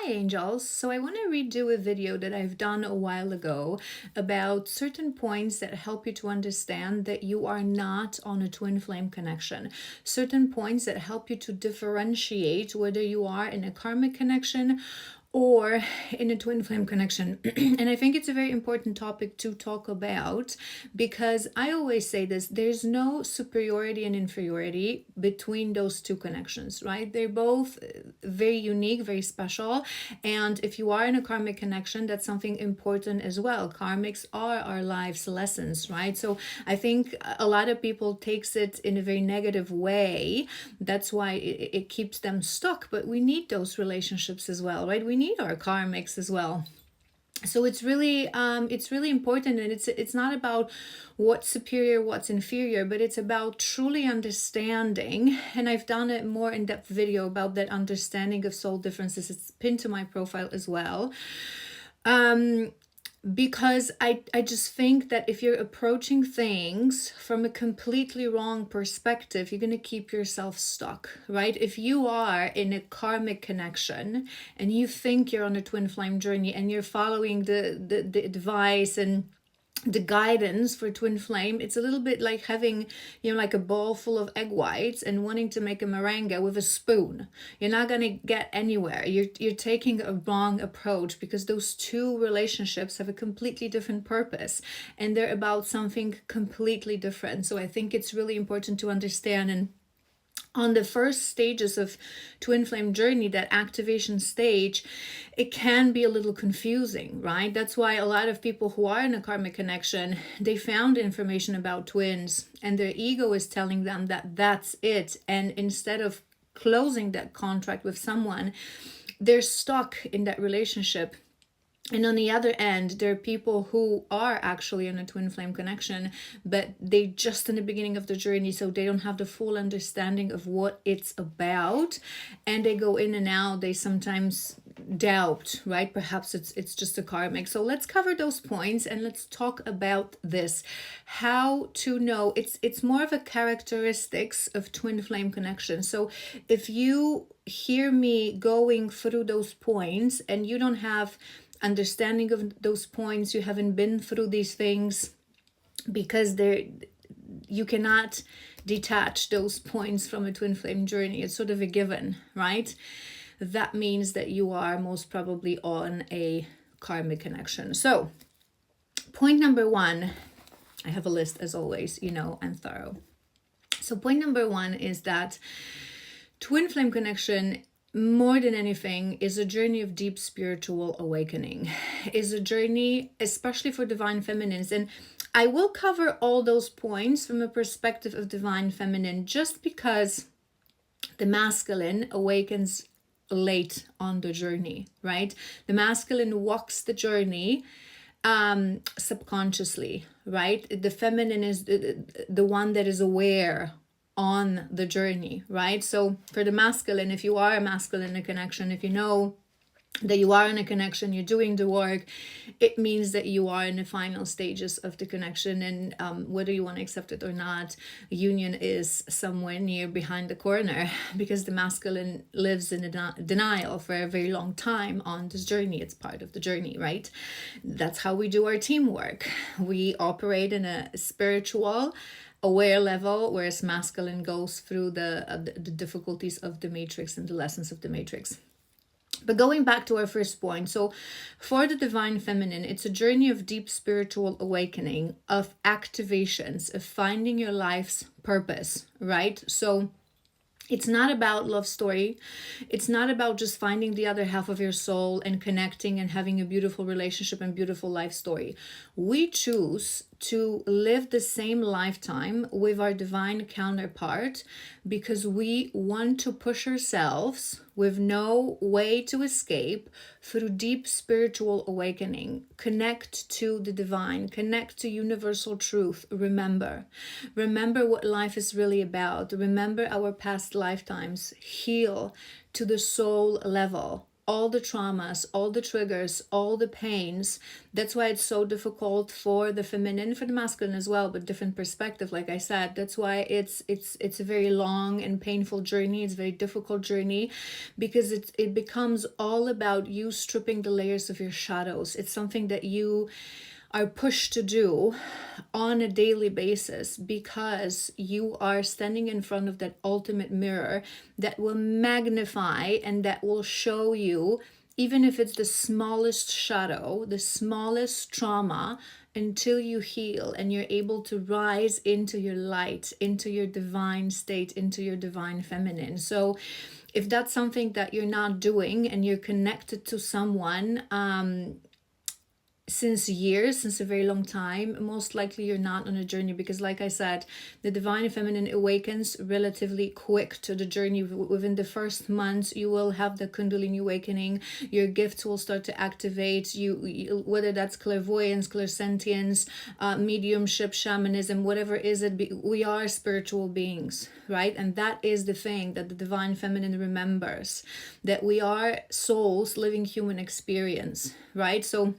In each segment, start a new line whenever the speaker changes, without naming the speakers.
Hi angels. So I want to redo a video that I've done a while ago about certain points that help you to understand that you are not on a twin flame connection. Certain points that help you to differentiate whether you are in a karmic connection or in a twin flame connection. And I think it's a very important topic to talk about because I always say this, there's no superiority and inferiority between those two connections, right? They're both very unique, very special. And if you are in a karmic connection, that's something important as well. Karmics are our life's lessons, right? So I think a lot of people takes it in a very negative way. That's why it keeps them stuck. But we need those relationships as well, right? We need our karmics as well. So it's really important, and it's not about what's superior, what's inferior, but it's about truly understanding. And I've done a more in-depth video about that understanding of soul differences. It's pinned to my profile as well. Because I just think that if you're approaching things from a completely wrong perspective, you're going to keep yourself stuck, right? If you are in a karmic connection and you think you're on a twin flame journey and you're following the advice and the guidance for twin flame, it's a little bit like having, like a bowl full of egg whites and wanting to make a meringue with a spoon. You're not going to get anywhere. You're taking a wrong approach, because those two relationships have a completely different purpose and they're about something completely different. So I think it's really important to understand. And on the first stages of twin flame journey, that activation stage, it can be a little confusing, right? That's why a lot of people who are in a karmic connection, they found information about twins and their ego is telling them that that's it. And instead of closing that contract with someone, they're stuck in that relationship. And on the other end, there are people who are actually in a twin flame connection, but they just in the beginning of the journey, so they don't have the full understanding of what it's about. And they go in and out, they sometimes doubt, right? Perhaps it's just a karmic. So let's cover those points and let's talk about this. How to know, it's more of a characteristics of twin flame connection. So if you hear me going through those points and you don't have understanding of those points, you haven't been through these things, because you cannot detach those points from a twin flame journey. It's sort of a given, right? That means that you are most probably on a karmic connection. So point number one, I have a list as always, I'm thorough. So point number one is that twin flame connection, more than anything, is a journey of deep spiritual awakening, is a journey especially for divine feminines. And I will cover all those points from a perspective of divine feminine, just because the masculine awakens late on the journey, right? The masculine walks the journey subconsciously, right? The feminine is the one that is aware on the journey, right? So for the masculine, if you are a masculine in a connection, if you know that you are in a connection, you're doing the work, it means that you are in the final stages of the connection. And whether you want to accept it or not, union is somewhere near behind the corner, because the masculine lives in denial for a very long time on this journey. It's part of the journey, right? That's how we do our teamwork. We operate in a spiritual aware level, whereas masculine goes through the difficulties of the matrix and the lessons of the matrix. But going back to our first point, so for the divine feminine, it's a journey of deep spiritual awakening, of activations, of finding your life's purpose, right? So it's not about love story. It's not about just finding the other half of your soul and connecting and having a beautiful relationship and beautiful life story. We choose to live the same lifetime with our divine counterpart because we want to push ourselves with no way to escape through deep spiritual awakening. Connect to the divine, connect to universal truth. Remember what life is really about. Remember our past lifetimes. Heal to the soul level. all the traumas, all the triggers, all the pains. That's why it's so difficult for the feminine, for the masculine as well, but different perspective, like I said. That's why it's a very long and painful journey. It's a very difficult journey, because it becomes all about you stripping the layers of your shadows. It's something that you are pushed to do on a daily basis, because you are standing in front of that ultimate mirror that will magnify and that will show you, even if it's the smallest shadow, the smallest trauma, until you heal and you're able to rise into your light, into your divine state, into your divine feminine. So if that's something that you're not doing and you're connected to someone since years, since a very long time, most likely you're not on a journey, because like I said, the divine feminine awakens relatively quick to the journey. Within the first months, you will have the Kundalini awakening. Your gifts will start to activate you, whether that's clairvoyance, clairsentience, mediumship, shamanism, whatever is it. We are spiritual beings, right? And that is the thing that the divine feminine remembers, that we are souls living human experience, right? So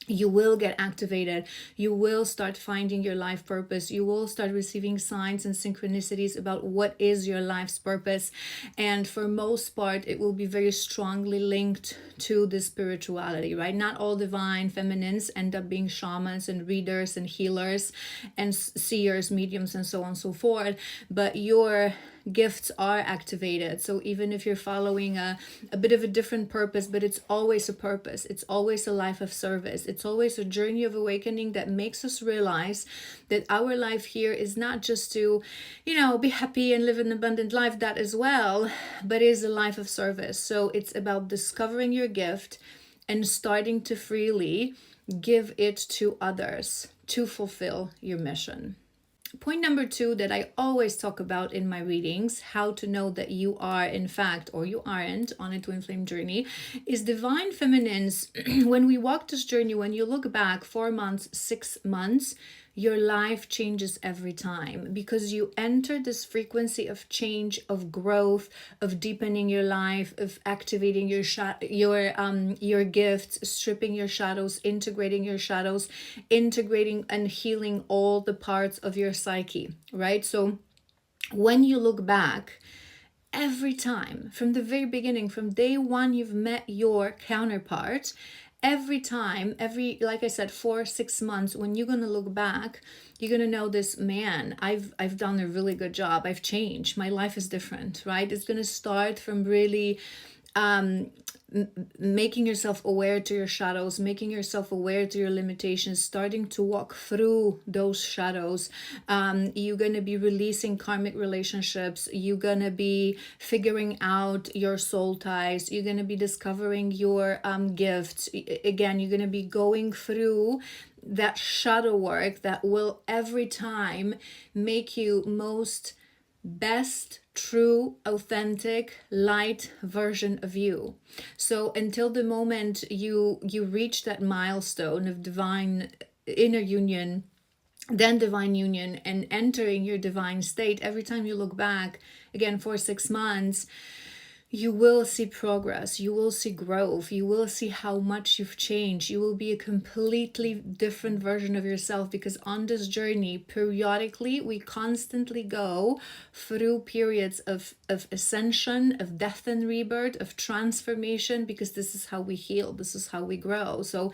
you will get activated. You will start finding your life purpose. You will start receiving signs and synchronicities about what is your life's purpose. And for most part, it will be very strongly linked to the spirituality, right? Not all divine feminines end up being shamans and readers and healers and seers, mediums, and so on and so forth. But your gifts are activated. So even if you're following a bit of a different purpose, but it's always a purpose, it's always a life of service, it's always a journey of awakening that makes us realize that our life here is not just to, be happy and live an abundant life, that as well, but is a life of service. So it's about discovering your gift and starting to freely give it to others to fulfill your mission. Point number 2 that I always talk about in my readings, how to know that you are in fact, or you aren't, on a twin flame journey, is divine feminines. When we walk this journey, when you look back 4 months, 6 months, your life changes every time, because you enter this frequency of change, of growth, of deepening your life, of activating your gifts, stripping your shadows, integrating and healing all the parts of your psyche, right? So when you look back, every time, from the very beginning, from day one you've met your counterpart, every time, like I said, 4-6 months, when you're going to look back, you're going to know this, man, I've done a really good job. I've changed. My life is different, right? It's going to start from really making yourself aware to your shadows, making yourself aware to your limitations, starting to walk through those shadows. You're going to be releasing karmic relationships. You're going to be figuring out your soul ties. You're going to be discovering your gifts. Again, you're going to be going through that shadow work that will every time make you most best, true, authentic, light version of you. So until the moment you reach that milestone of divine inner union, then divine union, and entering your divine state, every time you look back, again, for 6 months, you will see progress, you will see growth, you will see how much you've changed. You will be a completely different version of yourself, because on this journey, periodically, we constantly go through periods of ascension, of death and rebirth, of transformation, because this is how we heal, this is how we grow. So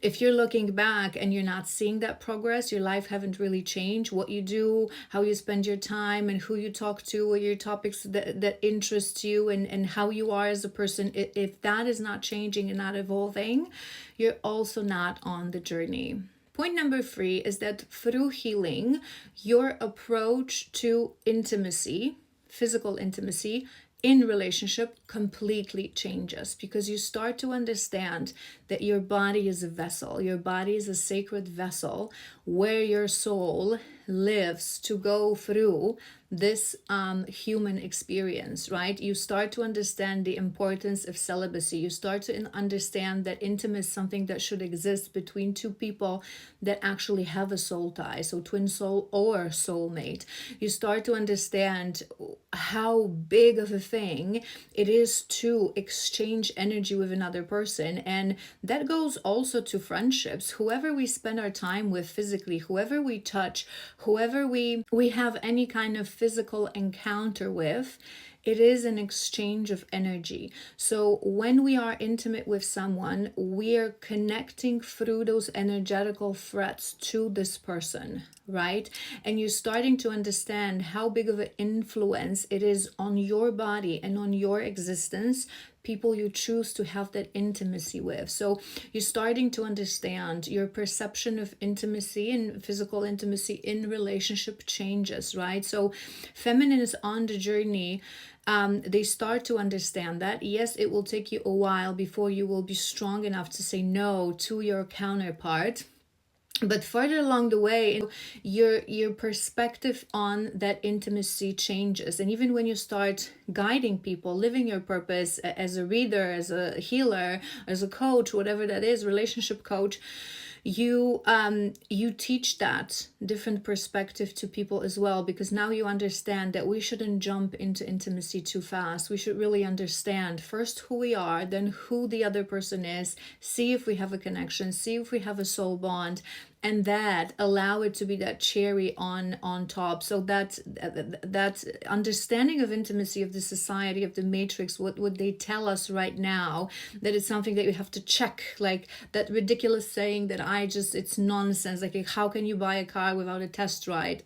if you're looking back and you're not seeing that progress, your life haven't really changed, what you do, how you spend your time, and who you talk to, or your topics that interest you, and how you are as a person, if that is not changing and not evolving, you're also not on the journey. Point number 3 is that through healing, your approach to intimacy, physical intimacy, in relationship completely changes, because you start to understand that your body is a vessel. Your body is a sacred vessel where your soul lives to go through this human experience, right? You start to understand the importance of celibacy. You start to understand that intimacy is something that should exist between two people that actually have a soul tie, so twin soul or soulmate. You start to understand how big of a thing it is to exchange energy with another person. And that goes also to friendships. Whoever we spend our time with physically, whoever we touch, whoever we have any kind of physical encounter with, it is an exchange of energy. So when we are intimate with someone, we are connecting through those energetical threads to this person, right? And you're starting to understand how big of an influence it is on your body and on your existence, people you choose to have that intimacy with. So you're starting to understand your perception of intimacy and physical intimacy in relationship changes, right? So feminine is on the journey. They start to understand that. Yes, it will take you a while before you will be strong enough to say no to your counterpart. But further along the way, your perspective on that intimacy changes. And even when you start guiding people, living your purpose as a reader, as a healer, as a coach, whatever that is, relationship coach, you teach that different perspective to people as well, because now you understand that we shouldn't jump into intimacy too fast. We should really understand first who we are, then who the other person is, see if we have a connection, see if we have a soul bond, and that allow it to be that cherry on top. So that understanding of intimacy, of the society, of the matrix, what would they tell us right now, that it's something that you have to check, like that ridiculous saying that it's nonsense, like how can you buy a car without a test ride?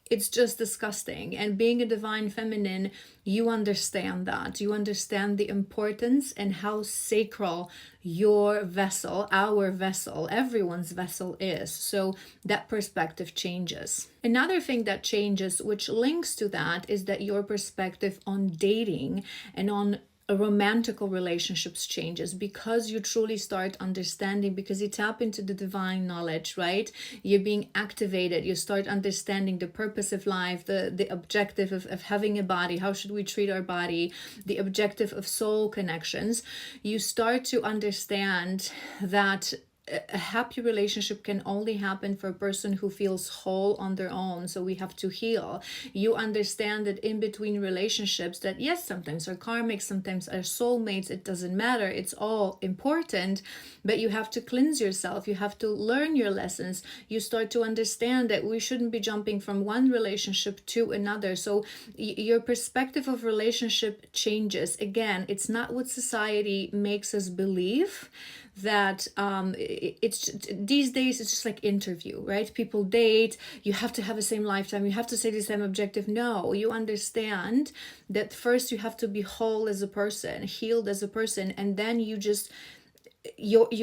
It's just disgusting. And being a divine feminine, you understand that. You understand the importance and how sacral your vessel, our vessel, everyone's vessel is. So that perspective changes. Another thing that changes, which links to that, is that your perspective on dating and on romantical relationships changes, because you truly start understanding, because you tap into the divine knowledge, right? You're being activated. You start understanding the purpose of life, the objective of having a body. How should we treat our body? The objective of soul connections. You start to understand that a happy relationship can only happen for a person who feels whole on their own. So we have to heal. You understand that in between relationships, that yes, sometimes are karmic, sometimes are soulmates, it doesn't matter, it's all important, but you have to cleanse yourself. You have to learn your lessons. You start to understand that we shouldn't be jumping from one relationship to another. So your perspective of relationship changes. Again, it's not what society makes us believe, that it's these days it's just like interview, right? People date, you have to have the same lifetime, you have to say the same objective. No, you understand that first you have to be whole as a person, healed as a person, and then you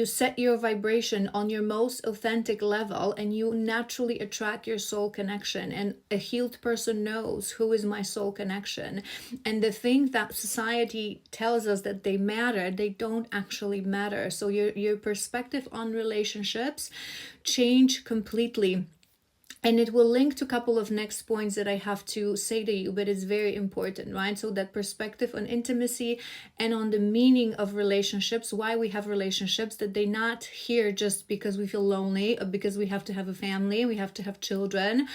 set your vibration on your most authentic level, and you naturally attract your soul connection. And a healed person knows who is my soul connection. And the thing that society tells us that they matter, they don't actually matter. So your perspective on relationships change completely. And it will link to a couple of next points that I have to say to you, but it's very important, right? So that perspective on intimacy and on the meaning of relationships, why we have relationships, that they're not here just because we feel lonely, or because we have to have a family, we have to have children,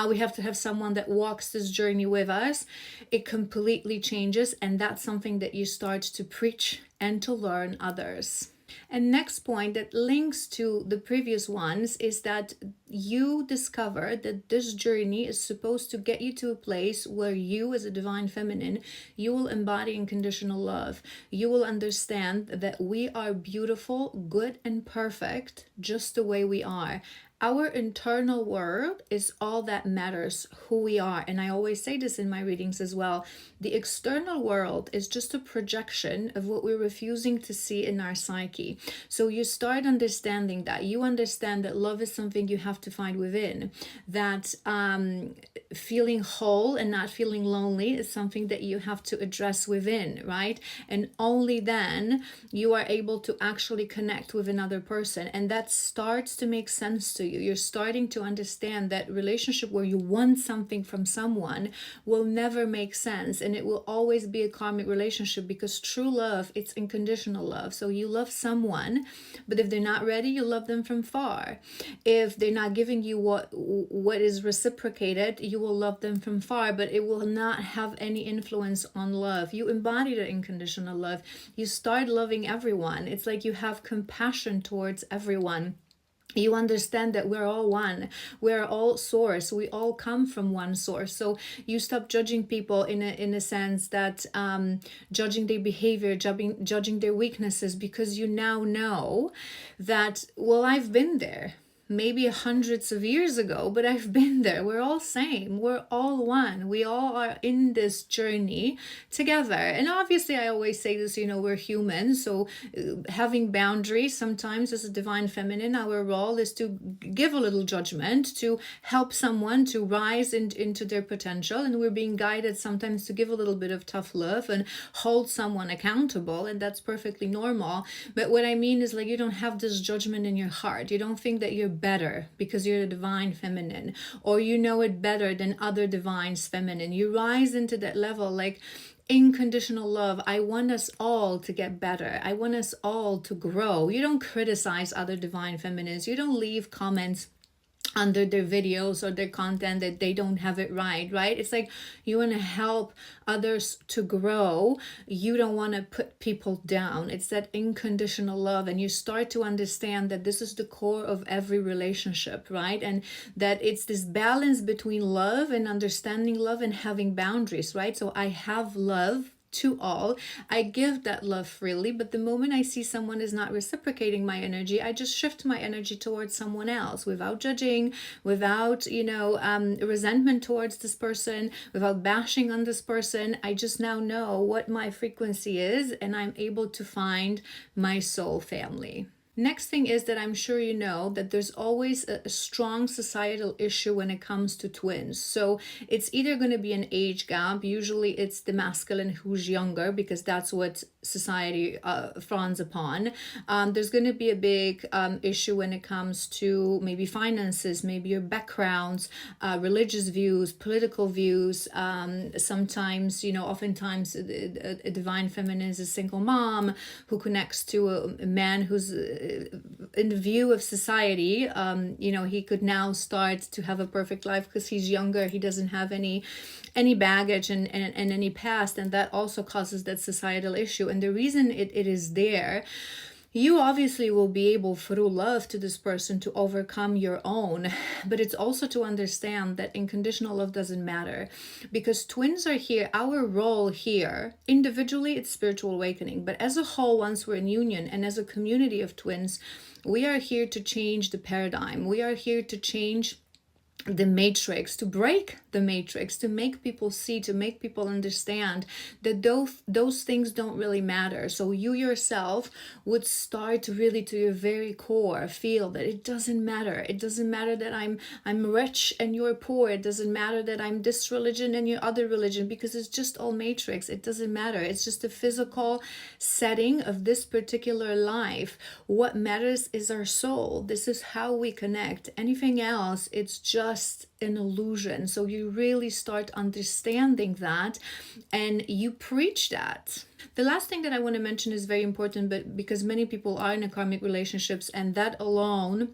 we have to have someone that walks this journey with us. It completely changes, and that's something that you start to preach and to learn others. And next point that links to the previous ones is that you discover that this journey is supposed to get you to a place where you, as a divine feminine, you will embody unconditional love. You will understand that we are beautiful, good, and perfect just the way we are. Our internal world is all that matters, who we are. And I always say this in my readings as well. The external world is just a projection of what we're refusing to see in our psyche. So you start understanding that. You understand that love is something you have to find within. That feeling whole and not feeling lonely is something that you have to address within, right? And only then you are able to actually connect with another person. And that starts to make sense to you. You're starting to understand that relationship where you want something from someone will never make sense, and it will always be a karmic relationship, because true love, it's unconditional love. So you love someone, but if they're not ready, you love them from far. If they're not giving you what is reciprocated, you will love them from far, but it will not have any influence on love. You embody the unconditional love. You start loving everyone. It's like you have compassion towards everyone. You understand that we're all one, we're all source, we all come from one source. So you stop judging people in a sense that judging their behavior, judging their weaknesses, because you now know that, well, I've been there. Maybe hundreds of years ago, but I've been there. We're all same. We're all one. We all are in this journey together. And obviously, I always say this, we're human. So having boundaries sometimes as a divine feminine, our role is to give a little judgment, to help someone to rise into their potential. And we're being guided sometimes to give a little bit of tough love and hold someone accountable. And that's perfectly normal. But what I mean is, like, you don't have this judgment in your heart. You don't think that you're better because you're a divine feminine, or you know it better than other divines feminine. You rise into that level, like unconditional love. I want us all to get better. I want us all to grow. You don't criticize other divine feminines. You don't leave comments under their videos or their content that they don't have it right? It's like you want to help others to grow. You don't want to put people down. It's that unconditional love. And you start to understand that this is the core of every relationship, right? And that it's this balance between love and understanding love and having boundaries, right? So I have love to all. I give that love freely, but the moment I see someone is not reciprocating my energy, I just shift my energy towards someone else without judging, without, resentment towards this person, without bashing on this person. I just now know what my frequency is, and I'm able to find my soul family. Next thing is that I'm sure you know that there's always a strong societal issue when it comes to twins. So it's either going to be an age gap. Usually it's the masculine who's younger, because that's what society frowns upon. There's going to be a big issue when it comes to maybe finances, maybe your backgrounds, religious views, political views. Sometimes, oftentimes a divine feminine is a single mom who connects to a man who's in the view of society, he could now start to have a perfect life because he's younger. He doesn't have any baggage and any past, and that also causes that societal issue. And the reason it is there, you obviously will be able, through love to this person, to overcome your own. But it's also to understand that unconditional love doesn't matter, because twins are here. Our role here, individually, it's spiritual awakening. But as a whole, once we're in union and as a community of twins, we are here to change the paradigm. We are here to change the matrix, to break the matrix, to make people see, to make people understand that those things don't really matter. So you yourself would start really to your very core feel that it doesn't matter. It doesn't matter that I'm rich and you're poor. It doesn't matter that I'm this religion and your other religion, because it's just all matrix. It doesn't matter. It's just a physical setting of this particular life. What matters is our soul. This is how we connect. Anything else, it's just an illusion. So you really start understanding that, and you preach that. The last thing that I want to mention is very important, but because many people are in a karmic relationships, and that alone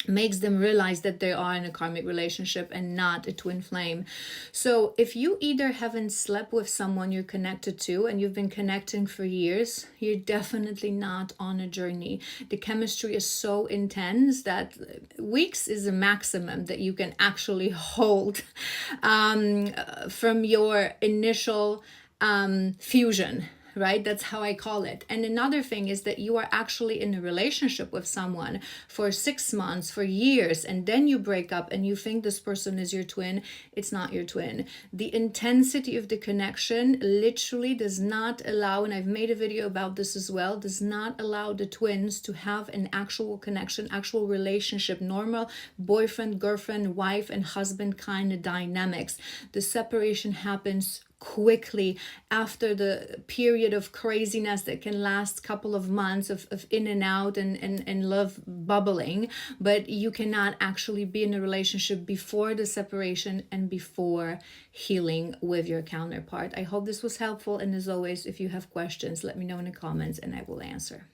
makes them realize that they are in a karmic relationship and not a twin flame. So if you either haven't slept with someone you're connected to and you've been connecting for years, you're definitely not on a journey. The chemistry is so intense that weeks is a maximum that you can actually hold from your initial fusion. Right? That's how I call it. And another thing is that you are actually in a relationship with someone for 6 months, for years, and then you break up and you think this person is your twin. It's not your twin. The intensity of the connection literally does not allow, and I've made a video about this as well, does not allow the twins to have an actual connection, actual relationship, normal boyfriend, girlfriend, wife, and husband kind of dynamics. The separation happens quickly after the period of craziness that can last a couple of months of in and out and love bubbling, but you cannot actually be in a relationship before the separation and before healing with your counterpart. I hope this was helpful, and as always, if you have questions, let me know in the comments and I will answer.